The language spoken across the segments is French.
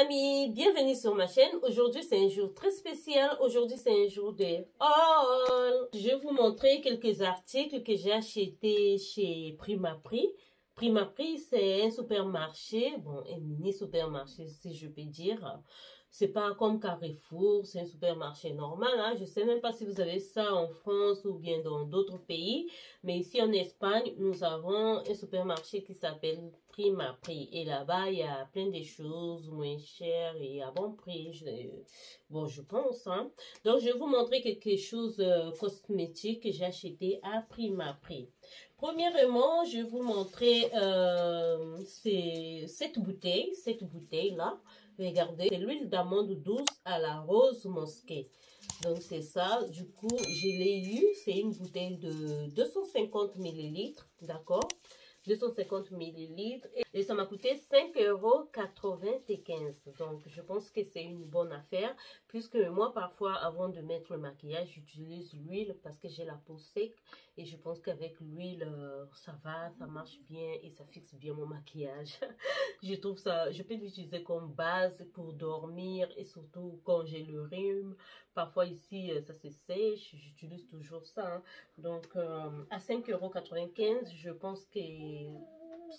amis, bienvenue sur ma chaîne. Aujourd'hui c'est un jour très spécial. Aujourd'hui c'est un jour de haul. Je vais vous montrer quelques articles que j'ai achetés chez Primaprix. Primaprix c'est un supermarché, bon un mini supermarché si je peux dire. C'est pas comme Carrefour, c'est un supermarché normal. Hein. Je sais même pas si vous avez ça en France ou bien dans d'autres pays. Mais ici en Espagne, nous avons un supermarché qui s'appelle Primaprix. Et là-bas, il y a plein de choses moins chères et à bon prix. Je pense. Hein. Donc, je vais vous montrer quelque chose cosmétique que j'ai acheté à Primaprix. Premièrement, je vais vous montrer cette bouteille-là. Regardez, c'est l'huile d'amande douce à la rose mosquée. Donc, c'est ça. Du coup, je l'ai eu. C'est une bouteille de 250 ml. D'accord? 250 ml. Et ça m'a coûté 5,95 €. Donc, je pense que c'est une bonne affaire. Puisque moi, parfois, avant de mettre le maquillage, j'utilise l'huile parce que j'ai la peau sec. Et je pense qu'avec l'huile, ça va, ça marche bien et ça fixe bien mon maquillage. Je trouve ça, je peux l'utiliser comme base pour dormir et surtout quand j'ai le rhume. Parfois ici, ça se sèche, j'utilise toujours ça. Hein. Donc, à 5,95 €, je pense que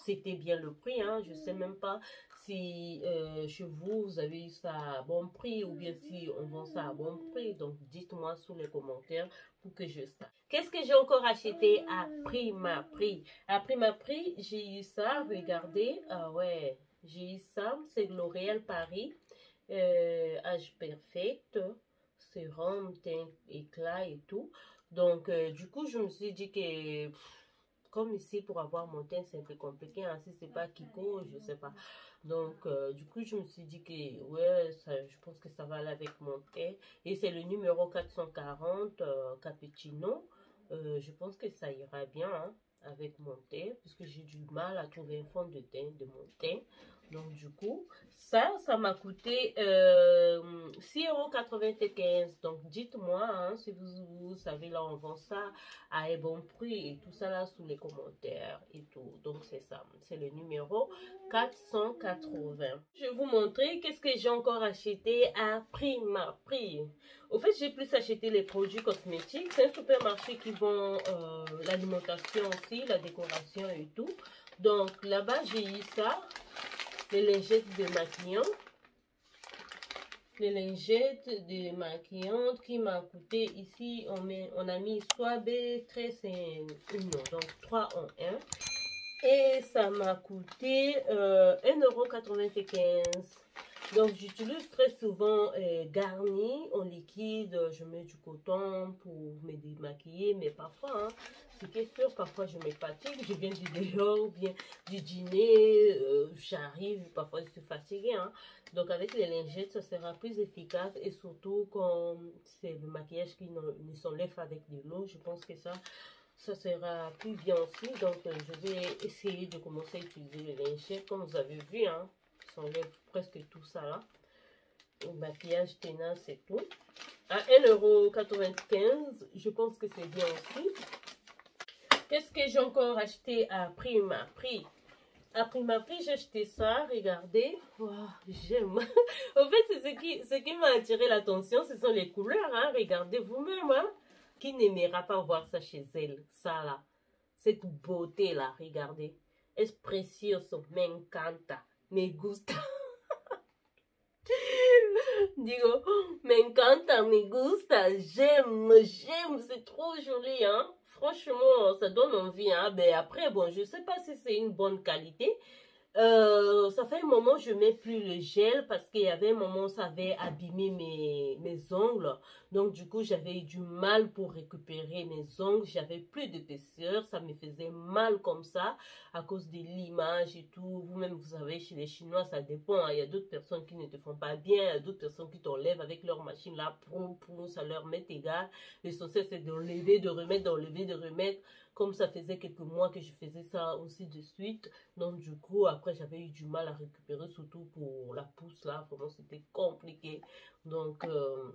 c'était bien le prix. Hein. Je ne sais même pas si chez vous, vous avez eu ça à bon prix ou bien si on vend ça à bon prix. Donc, dites-moi sous les commentaires pour que je sache. Qu'est-ce que j'ai encore acheté à Primaprix? À Primaprix, j'ai eu ça, regardez. Ah ouais, j'ai eu ça, c'est L'Oréal Paris. Âge Perfect, sérum, teint, éclat et tout. Donc, du coup, je me suis dit que, comme ici, pour avoir mon teint, c'est un peu compliqué. Hein, si c'est pas Kiko, je sais pas. Donc, du coup, je me suis dit que, ouais, ça, je pense que ça va aller avec mon teint. Et c'est le numéro 440, Cappuccino. Je pense que ça ira bien, hein, avec mon teint, puisque j'ai du mal à trouver un fond de teint de mon teint. Donc, du coup, ça m'a coûté 6,95 €. Donc, dites-moi, hein, si vous savez, là, on vend ça à un bon prix et tout ça, là, sous les commentaires et tout. Donc, c'est ça. C'est le numéro 480. Je vais vous montrer qu'est-ce que j'ai encore acheté à Primaprix. Au fait, j'ai plus acheté les produits cosmétiques. C'est un supermarché qui vend l'alimentation aussi, la décoration et tout. Donc, là-bas, j'ai eu ça. Les lingettes démaquillantes. Les lingettes démaquillantes qui m'a coûté ici, on a mis Soabe, très union, donc 3 en 1. Et ça m'a coûté 1,95 €. Donc, j'utilise très souvent Garni en liquide. Je mets du coton pour me démaquiller. Mais parfois, hein, ce qui est sûr, parfois je me fatigue. Je viens du dehors ou bien du dîner. J'arrive, parfois je suis fatiguée. Hein. Donc, avec les lingettes, ça sera plus efficace. Et surtout, quand c'est le maquillage qui ne s'enlève avec de l'eau, je pense que ça sera plus bien aussi. Donc, je vais essayer de commencer à utiliser les lingettes. Comme vous avez vu, hein, ça enlève presque tout ça là. Le maquillage tenace et tout. À 1,95 €, je pense que c'est bien aussi. Qu'est-ce que j'ai encore acheté à Primaprix? À Primaprix, j'ai acheté ça, regardez. Wow, j'aime. En fait, c'est ce qui m'a attiré l'attention, ce sont les couleurs. Hein. Regardez vous-même. Hein. Qui n'aimera pas voir ça chez elle? Ça là. Cette beauté là, regardez. Es precioso, me encanta, me gusta. Digo, me encanta, me gusta, j'aime, c'est trop joli, hein. Franchement, ça donne envie, hein. Ben après, bon, je sais pas si c'est une bonne qualité. Ça fait un moment je mets plus le gel parce qu'il y avait un moment ça avait abîmé mes ongles. Donc du coup j'avais eu du mal pour récupérer mes ongles. J'avais plus d'épaisseur. Ça me faisait mal comme ça à cause de l'image et tout. Vous-même vous savez chez les Chinois ça dépend. Hein. Il y a d'autres personnes qui ne te font pas bien. Il y a d'autres personnes qui t'enlèvent avec leur machine là. Ça leur met égal. L'essentiel c'est d'enlever, de remettre, d'enlever, de remettre. Comme ça faisait quelques mois que je faisais ça aussi de suite. Donc du coup, après j'avais eu du mal à récupérer, surtout pour la pousse là. Vraiment c'était compliqué. Donc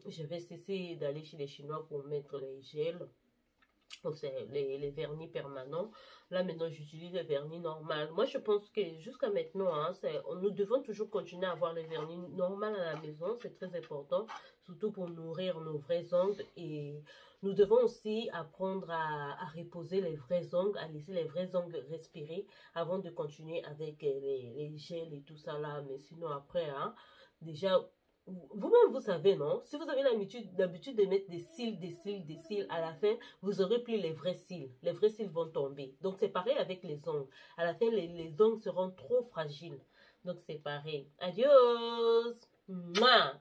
j'avais cessé d'aller chez les Chinois pour mettre les gels. Donc, c'est les vernis permanents. Là, maintenant, j'utilise les vernis normaux. Moi, je pense que jusqu'à maintenant, hein, nous devons toujours continuer à avoir les vernis normaux à la maison. C'est très important, surtout pour nourrir nos vrais ongles. Et nous devons aussi apprendre à reposer les vrais ongles, à laisser les vrais ongles respirer avant de continuer avec les gels et tout ça là. Mais sinon, après, hein, déjà... Vous-même, vous savez, non? Si vous avez l'habitude de mettre des cils, à la fin, vous aurez plus les vrais cils. Les vrais cils vont tomber. Donc, c'est pareil avec les ongles. À la fin, les ongles seront trop fragiles. Donc, c'est pareil. Adios! Mouah!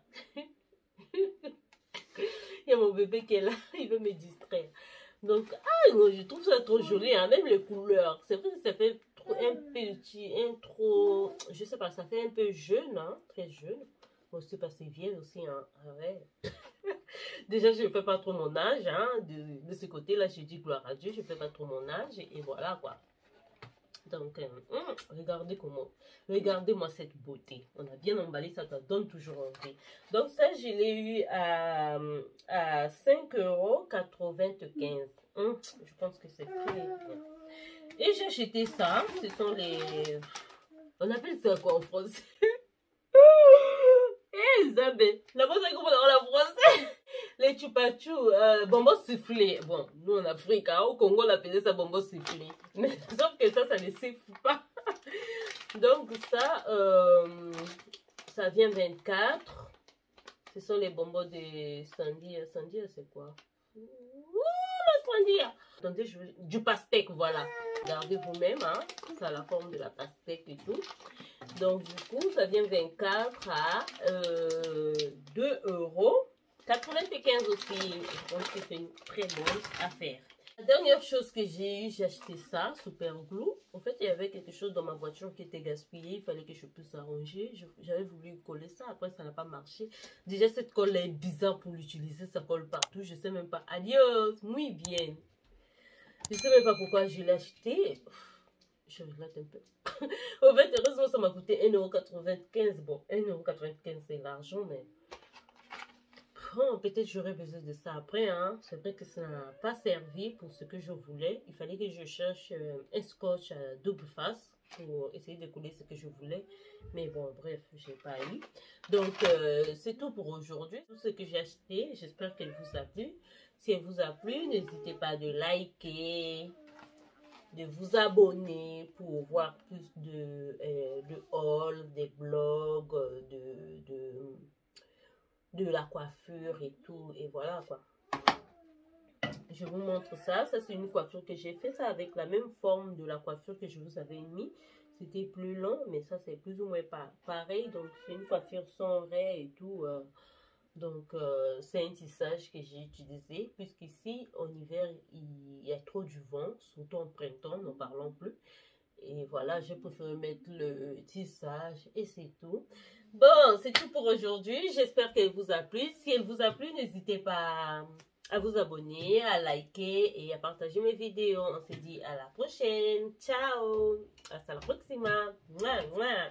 Il y a mon bébé qui est là. Il veut me distraire. Donc, je trouve ça trop joli, hein? Même les couleurs. C'est vrai que ça fait je sais pas, ça fait un peu jeune, hein? Très jeune. Bon, c'est pas si vieille aussi, hein. Ah ouais. Déjà, je ne fais pas trop mon âge, hein. De ce côté-là, je dis gloire à Dieu, je ne fais pas trop mon âge. Et voilà, quoi. Donc, regardez-moi cette beauté. On a bien emballé, ça donne toujours envie. Donc, ça, je l'ai eu à 5,95 €. Je pense que c'est très bien. Et j'ai acheté ça. Ce sont les... On appelle ça quoi en français? Isabelle, la bonne comment on la français. Les chupachou, bonbons soufflés. Bon, nous en Afrique, hein, au Congo, on appelait ça bonbons soufflés. Mais sauf que ça ne siffle pas. Donc ça vient 24. Ce sont les bonbons de Sandia. Sandia, c'est quoi? Ouh, la Sandia. Attendez, du pastèque, voilà. Regardez vous-même, hein. Ça a la forme de la pastèque et tout. Donc, du coup, ça vient 24 à 2,95 € aussi. Je pense que c'est une très bonne affaire. La dernière chose que j'ai eu, j'ai acheté ça, Super Glue. En fait, il y avait quelque chose dans ma voiture qui était gaspillé. Il fallait que je puisse arranger. J'avais voulu coller ça. Après, ça n'a pas marché. Déjà, cette colle est bizarre pour l'utiliser. Ça colle partout. Je ne sais même pas. Adios, muy bien. Je ne sais même pas pourquoi je l'ai acheté. Je regrette un peu. En fait, heureusement, ça m'a coûté 1,95 €. Bon, 1,95 € c'est l'argent, mais... Bon, peut-être j'aurais besoin de ça après, hein. C'est vrai que ça n'a pas servi pour ce que je voulais. Il fallait que je cherche un scotch à double face pour essayer de coller ce que je voulais. Mais bon, bref, je n'ai pas eu. Donc, c'est tout pour aujourd'hui. Tout ce que j'ai acheté, j'espère qu'elle vous a plu. Si elle vous a plu, n'hésitez pas de liker, de vous abonner pour voir plus de hauls, des blogs, de la coiffure et tout. Et voilà quoi. Je vous montre ça. Ça, c'est une coiffure que j'ai fait. Ça avec la même forme de la coiffure que je vous avais mis. C'était plus long, mais ça, c'est plus ou moins pareil. Donc, c'est une coiffure sans raie et tout. Donc, c'est un tissage que j'ai utilisé, puisqu'ici, en hiver, il y a trop du vent, surtout en printemps, n'en parlons plus. Et voilà, j'ai préféré mettre le tissage et c'est tout. Bon, c'est tout pour aujourd'hui. J'espère qu'elle vous a plu. Si elle vous a plu, n'hésitez pas à vous abonner, à liker et à partager mes vidéos. On se dit à la prochaine. Ciao. Hasta la próxima. Mouah, mouah.